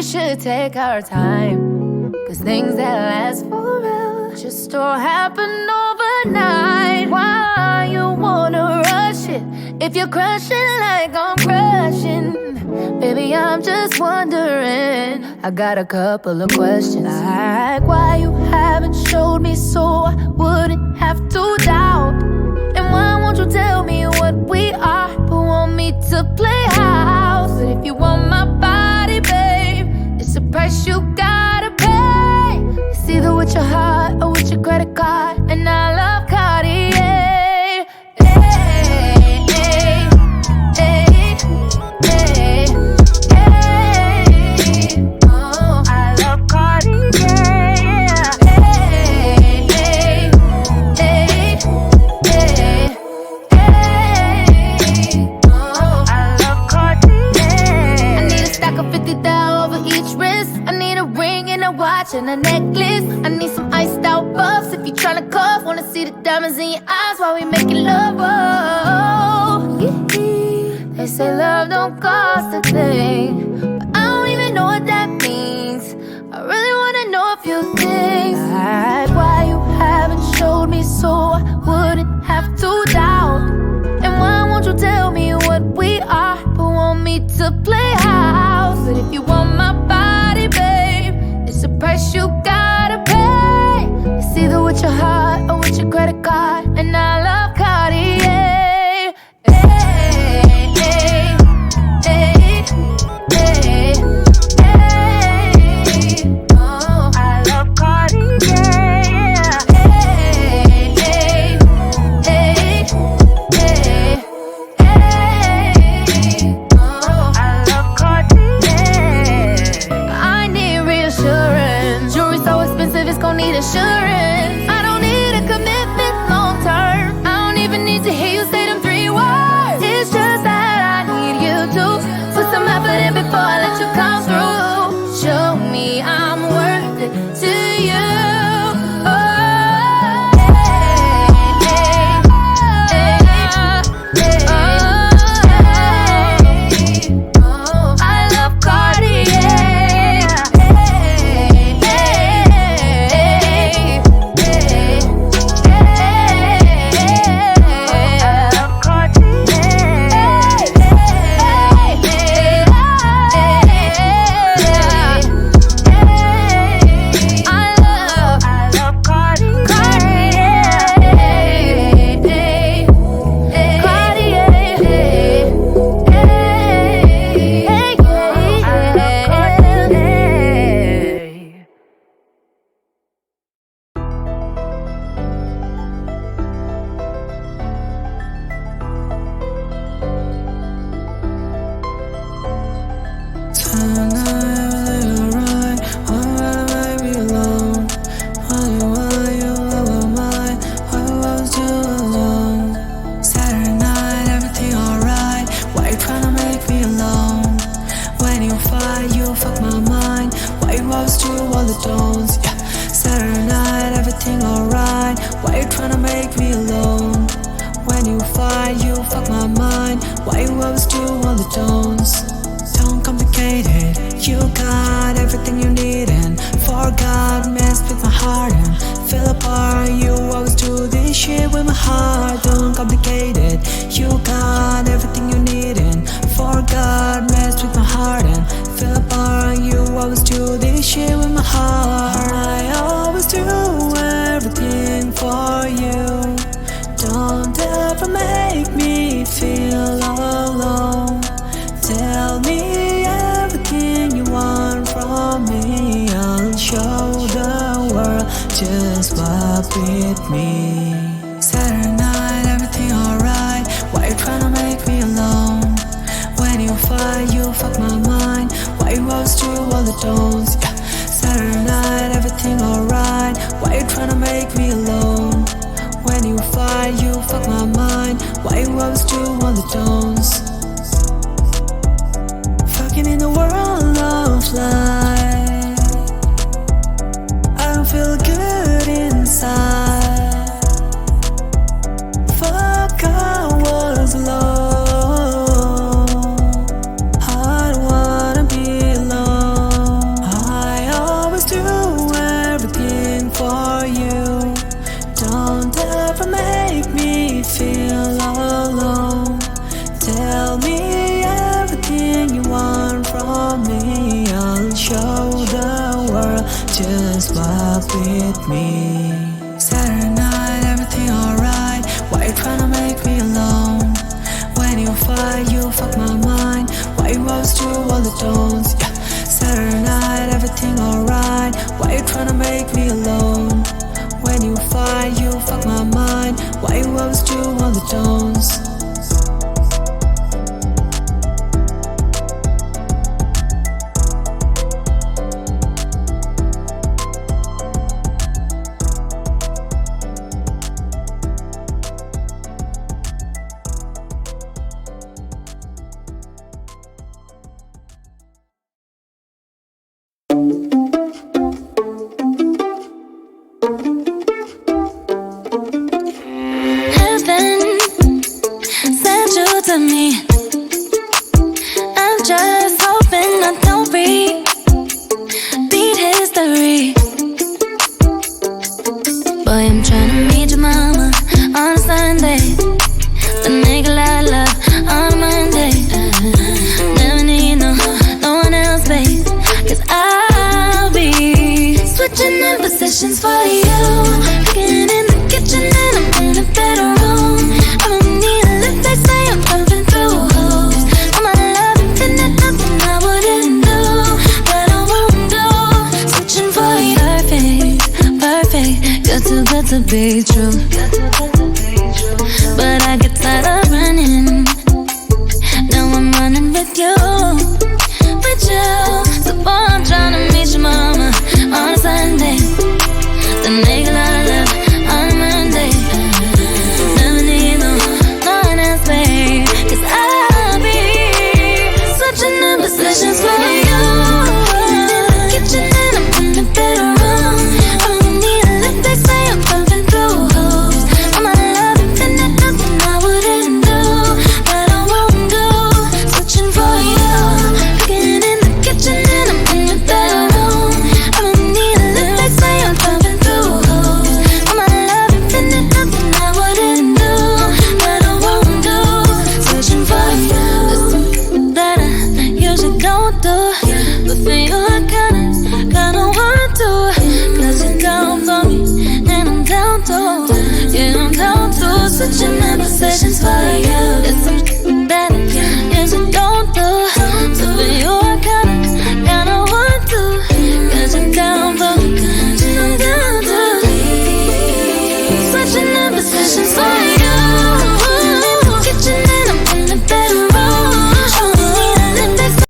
should take our time, 'cause things that last forever just don't happen overnight. Why you wanna rush it if you're crushing like I'm crushing? Baby, I'm just wondering. I got a couple of questions, like why you haven't showed me so I wouldn't have to doubt. And why won't you tell me what we are, but want me to play house? But if you want my body, babe, it's a price you gotta pay. It's either with your heart or with your credit card, and I love Cartier. And a necklace, I need some iced out buffs. If you tryna cuff, wanna see the diamonds in your eyes while we making love. Oh, yeah. They say love don't cost a thing, but I don't even know what that means. I really wanna know a few things, like why you haven't showed me so I wouldn't have to doubt. And why won't you tell me what we are, but want me to play house? But if you want my body, babe, it's a price you gotta pay. It's either with your heart or with your credit card, and I love Cartier. Assurance. I don't need a commitment long term. I don't even need to hear you say them 3 words. It's just that I need you to put some effort in before I let you come through. Show me I'm worth it to you. Fuck, I was low. I don't wanna be alone. just walk with me. Saturday night, everything alright. Why you tryna make me alone? When you fight, you fuck my mind. Why you always do all the tones? Yeah. Saturday night, everything alright. Why you tryna make me alone? When you fight, you fuck my mind. Why you always do all the tones? To me, I'm just hoping I don't repeat history. Boy, I'm tryna meet your mama on a Sunday, the nigga I love on a Monday. Never need no one else, babe, 'cause I'll be switching in positions for you. Cooking in the kitchen and I'm in a bedroom. I don't need a lift, they say I'm pumping through holes. All my love infinite, nothing I wouldn't do, that I won't do. Switching for you, perfect, good to be true. But I get tired of running, now I'm running with you. So boy, I'm tryna meet your mama